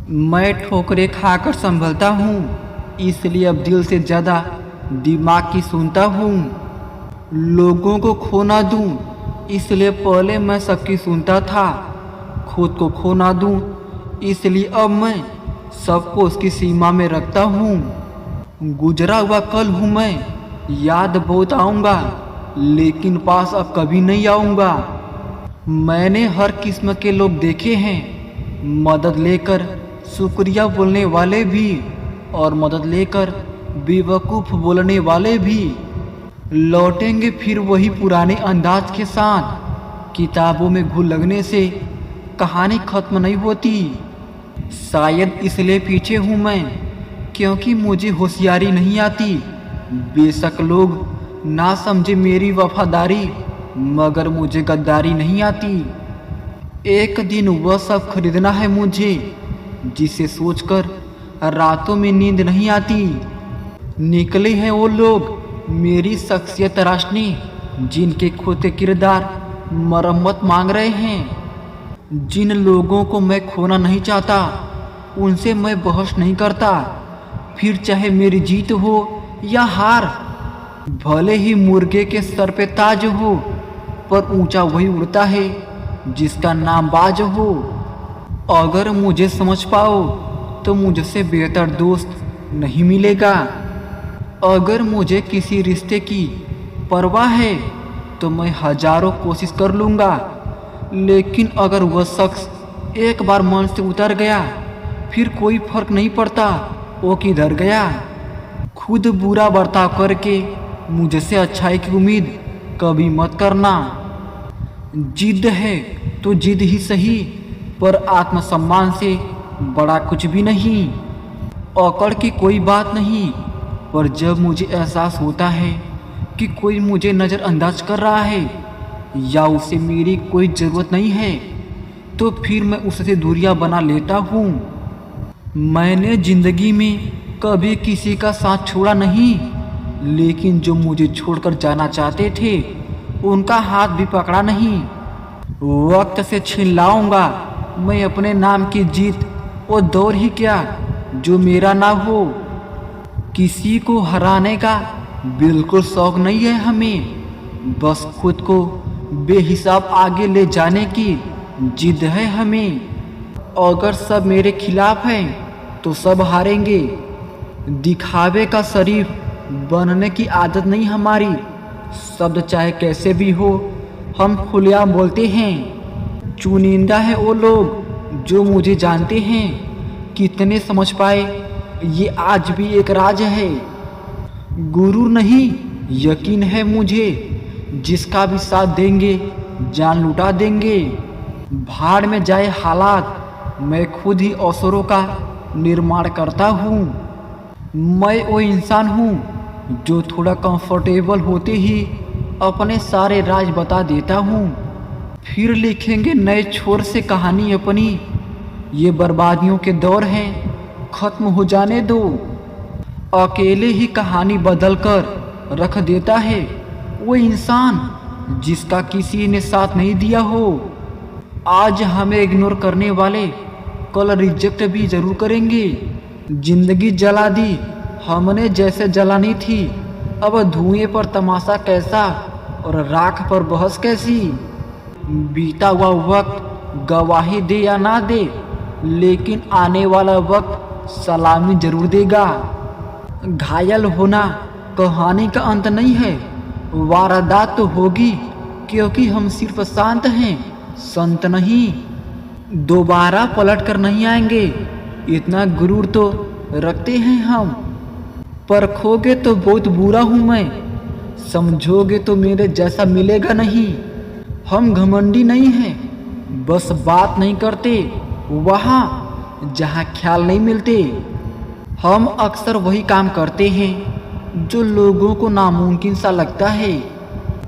मैं ठोकरें खाकर संभलता हूँ, इसलिए अब दिल से ज़्यादा दिमाग की सुनता हूँ। लोगों को खो ना दूँ, इसलिए पहले मैं सबकी सुनता था। खुद को खो ना दूँ, इसलिए अब मैं सबको उसकी सीमा में रखता हूँ। गुजरा हुआ कल हूँ मैं, याद बहुत आऊँगा, लेकिन पास अब कभी नहीं आऊँगा। मैंने हर किस्म के लोग देखे हैं, मदद लेकर शुक्रिया बोलने वाले भी और मदद लेकर बेवकूफ़ बोलने वाले भी। लौटेंगे फिर वही पुराने अंदाज के साथ। किताबों में घुल लगने से कहानी ख़त्म नहीं होती। शायद इसलिए पीछे हूँ मैं, क्योंकि मुझे होशियारी नहीं आती। बेशक लोग ना समझे मेरी वफादारी, मगर मुझे गद्दारी नहीं आती। एक दिन वह सब खरीदना है मुझे, जिसे सोचकर रातों में नींद नहीं आती। निकले हैं वो लोग मेरी शख्सियत तराशने, जिनके खोते किरदार मरम्मत मांग रहे हैं। जिन लोगों को मैं खोना नहीं चाहता, उनसे मैं बहस नहीं करता, फिर चाहे मेरी जीत हो या हार। भले ही मुर्गे के सर पे ताज हो, पर ऊंचा वही उड़ता है जिसका नाम बाज हो। अगर मुझे समझ पाओ तो मुझसे बेहतर दोस्त नहीं मिलेगा। अगर मुझे किसी रिश्ते की परवाह है तो मैं हजारों कोशिश कर लूँगा, लेकिन अगर वह शख्स एक बार मन से उतर गया, फिर कोई फर्क नहीं पड़ता वो किधर गया। खुद बुरा बर्ताव करके मुझसे अच्छाई की उम्मीद कभी मत करना। जिद है तो जिद ही सही, पर आत्मसम्मान से बड़ा कुछ भी नहीं। औकड़ की कोई बात नहीं, पर जब मुझे एहसास होता है कि कोई मुझे नज़रअंदाज कर रहा है या उसे मेरी कोई ज़रूरत नहीं है, तो फिर मैं उससे दूरियां बना लेता हूँ। मैंने ज़िंदगी में कभी किसी का साथ छोड़ा नहीं, लेकिन जो मुझे छोड़कर जाना चाहते थे उनका हाथ भी पकड़ा नहीं। वक्त से छीन लाऊंगा मैं अपने नाम की जीत, वो दौर ही क्या जो मेरा ना हो। किसी को हराने का बिल्कुल शौक नहीं है हमें, बस खुद को बेहिसाब आगे ले जाने की जिद है हमें। अगर सब मेरे खिलाफ हैं तो सब हारेंगे। दिखावे का शरीफ बनने की आदत नहीं हमारी। शब्द चाहे कैसे भी हो, हम खुलेआम बोलते हैं। चुनिंदा है वो लोग जो मुझे जानते हैं, कितने समझ पाए ये आज भी एक राज है। गुरूर नहीं, यकीन है मुझे, जिसका भी साथ देंगे जान लुटा देंगे। भाड़ में जाए हालात, मैं खुद ही अवसरों का निर्माण करता हूँ। मैं वो इंसान हूँ जो थोड़ा कंफर्टेबल होते ही अपने सारे राज बता देता हूँ। फिर लिखेंगे नए छोर से कहानी अपनी। ये बर्बादियों के दौर हैं, ख़त्म हो जाने दो। अकेले ही कहानी बदल कर रख देता है वो इंसान जिसका किसी ने साथ नहीं दिया हो। आज हमें इग्नोर करने वाले कल रिजेक्ट भी ज़रूर करेंगे। जिंदगी जला दी हमने जैसे जलानी थी, अब धुएं पर तमाशा कैसा और राख पर बहस कैसी। बीता हुआ वक्त गवाही दे या ना दे, लेकिन आने वाला वक्त सलामी जरूर देगा। घायल होना कहानी का अंत नहीं है, वारदात तो होगी, क्योंकि हम सिर्फ शांत हैं, संत नहीं। दोबारा पलट कर नहीं आएंगे, इतना गुरूर तो रखते हैं हम। परखोगे तो बहुत बुरा हूँ मैं, समझोगे तो मेरे जैसा मिलेगा नहीं। हम घमंडी नहीं हैं, बस बात नहीं करते वहाँ जहाँ ख्याल नहीं मिलते। हम अक्सर वही काम करते हैं जो लोगों को नामुमकिन सा लगता है।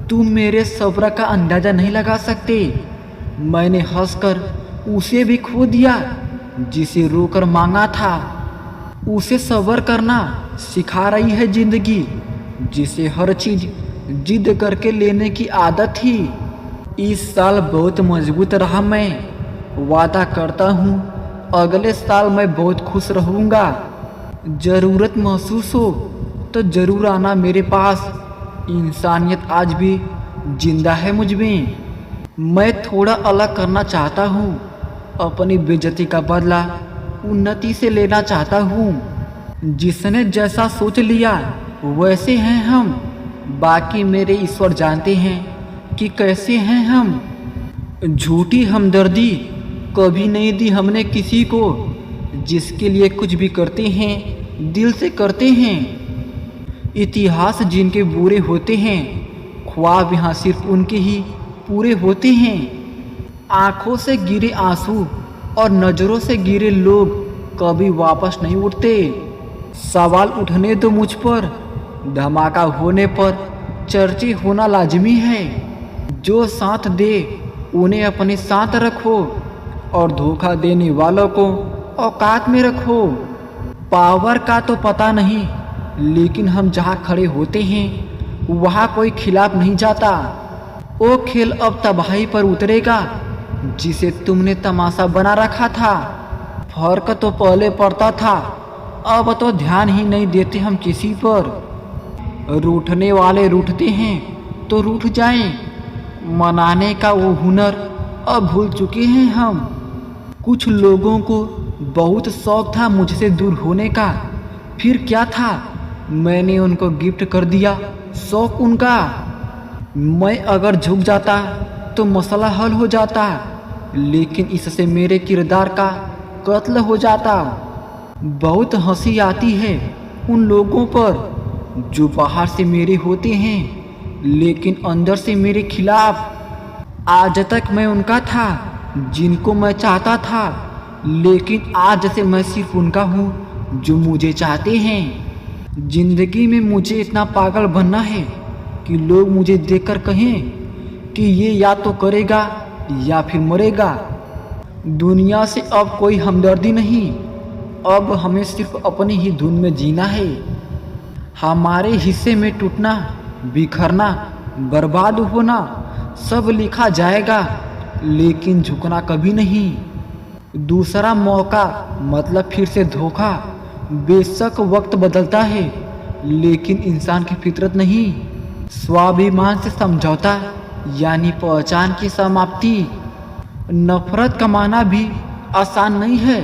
तुम मेरे सब्र का अंदाज़ा नहीं लगा सकते। मैंने हंसकर उसे भी खो दिया जिसे रोकर मांगा था। उसे सब्र करना सिखा रही है जिंदगी, जिसे हर चीज़ जिद करके लेने की आदत थी। इस साल बहुत मजबूत रहा मैं, वादा करता हूँ अगले साल मैं बहुत खुश रहूँगा। ज़रूरत महसूस हो तो ज़रूर आना मेरे पास। इंसानियत आज भी जिंदा है मुझ में। मैं थोड़ा अलग करना चाहता हूँ। अपनी बेइज्जती का बदला उन्नति से लेना चाहता हूँ। जिसने जैसा सोच लिया वैसे हैं हम। बाकी मेरे ईश्वर जानते हैं कि कैसे हैं हम। झूठी हमदर्दी कभी नहीं दी हमने किसी को। जिसके लिए कुछ भी करते हैं दिल से करते हैं। इतिहास जिनके बुरे होते हैं, ख्वाब यहाँ सिर्फ उनके ही पूरे होते हैं। आँखों से गिरे आंसू और नज़रों से गिरे लोग कभी वापस नहीं उठते। सवाल उठने दो मुझ पर। धमाका होने पर चर्चे होना लाजमी है। जो साथ दे उन्हें अपने साथ रखो और धोखा देने वालों को औकात में रखो। पावर का तो पता नहीं, लेकिन हम जहाँ खड़े होते हैं वहाँ कोई खिलाफ नहीं जाता। वो खेल अब तबाही पर उतरेगा जिसे तुमने तमाशा बना रखा था। फर्क तो पहले पड़ता था, अब तो ध्यान ही नहीं देते हम किसी पर। रूठने वाले रूठते हैं तो रूठ जाएं। मनाने का वो हुनर अब भूल चुके हैं हम। कुछ लोगों को बहुत शौक था मुझसे दूर होने का। फिर क्या था, मैंने उनको गिफ्ट कर दिया शौक उनका। मैं अगर झुक जाता तो मसला हल हो जाता, लेकिन इससे मेरे किरदार का कत्ल हो जाता। बहुत हंसी आती है उन लोगों पर जो बाहर से मेरे होते हैं लेकिन अंदर से मेरे खिलाफ। आज तक मैं उनका था जिनको मैं चाहता था, लेकिन आज से मैं सिर्फ उनका हूँ जो मुझे चाहते हैं। जिंदगी में मुझे इतना पागल बनना है कि लोग मुझे देखकर कहें कि ये या तो करेगा या फिर मरेगा। दुनिया से अब कोई हमदर्दी नहीं। अब हमें सिर्फ अपनी ही धुन में जीना है। हमारे हिस्से में टूटना, बिखरना, बर्बाद होना सब लिखा जाएगा, लेकिन झुकना कभी नहीं। दूसरा मौका मतलब फिर से धोखा। बेशक वक्त बदलता है, लेकिन इंसान की फितरत नहीं। स्वाभिमान से समझौता यानी पहचान की समाप्ति। नफरत कमाना भी आसान नहीं है।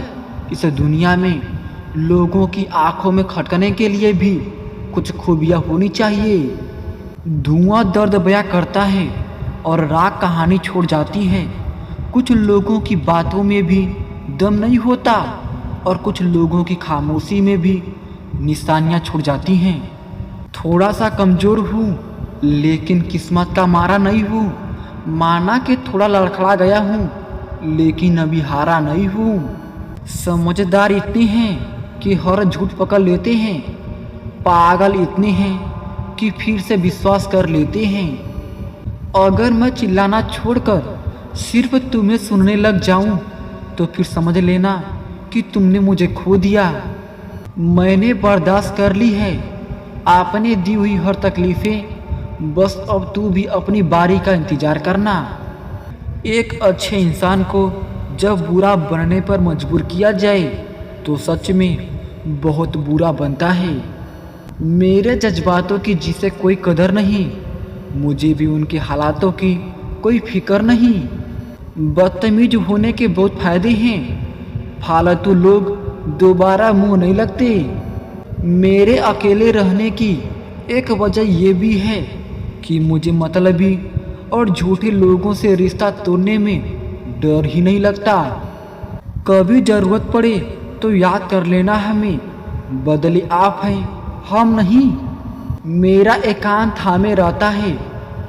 इस दुनिया में लोगों की आंखों में खटकने के लिए भी कुछ खूबियाँ होनी चाहिए। धुआं दर्द बयां करता है और राख कहानी छोड़ जाती है। कुछ लोगों की बातों में भी दम नहीं होता और कुछ लोगों की खामोशी में भी निशानियाँ छूट जाती हैं। थोड़ा सा कमज़ोर हूँ, लेकिन किस्मत का मारा नहीं हूँ। माना कि थोड़ा लड़खड़ा गया हूँ, लेकिन अभी हारा नहीं हूँ। समझदार इतने हैं कि हर झूठ पकड़ लेते हैं। पागल इतने हैं कि फिर से विश्वास कर लेते हैं। अगर मैं चिल्लाना छोड़कर सिर्फ तुम्हें सुनने लग जाऊं, तो फिर समझ लेना कि तुमने मुझे खो दिया। मैंने बर्दाश्त कर ली है आपने दी हुई हर तकलीफ़ें। बस अब तू भी अपनी बारी का इंतज़ार करना। एक अच्छे इंसान को जब बुरा बनने पर मजबूर किया जाए तो सच में बहुत बुरा बनता है। मेरे जज्बातों की जिसे कोई कदर नहीं, मुझे भी उनके हालातों की कोई फिक्र नहीं। बदतमीज होने के बहुत फ़ायदे हैं। फालतू लोग दोबारा मुंह नहीं लगते। मेरे अकेले रहने की एक वजह यह भी है कि मुझे मतलबी और झूठे लोगों से रिश्ता तोड़ने में डर ही नहीं लगता। कभी ज़रूरत पड़े तो याद कर लेना हमें। बदले आप हैं, हम नहीं। मेरा एकांत थामे रहता है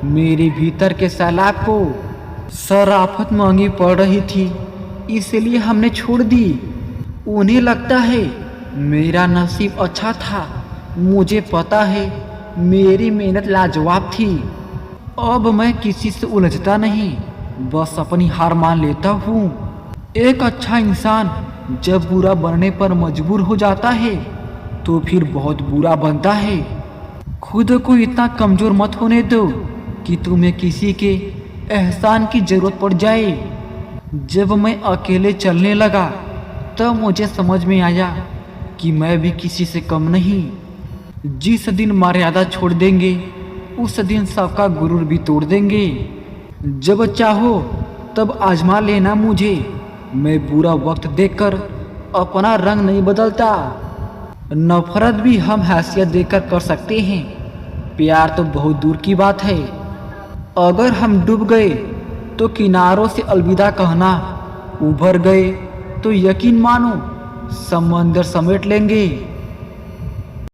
मेरे भीतर के सैलाब को। शराफत महंगी पड़ रही थी, इसलिए हमने छोड़ दी। उन्हें लगता है मेरा नसीब अच्छा था। मुझे पता है मेरी मेहनत लाजवाब थी। अब मैं किसी से उलझता नहीं, बस अपनी हार मान लेता हूँ। एक अच्छा इंसान जब बुरा बनने पर मजबूर हो जाता है तो फिर बहुत बुरा बनता है। खुद को इतना कमज़ोर मत होने दो कि तुम्हें किसी के एहसान की ज़रूरत पड़ जाए। जब मैं अकेले चलने लगा तब मुझे समझ में आया कि मैं भी किसी से कम नहीं। जिस दिन मर्यादा छोड़ देंगे उस दिन सबका गुरूर भी तोड़ देंगे। जब चाहो तब आजमा लेना मुझे, मैं बुरा वक्त देखकर अपना रंग नहीं बदलता। नफरत भी हम हैसियत देकर कर सकते हैं, प्यार तो बहुत दूर की बात है। अगर हम डूब गए तो किनारों से अलविदा कहना, उभर गए तो यकीन मानो समंदर समेट लेंगे।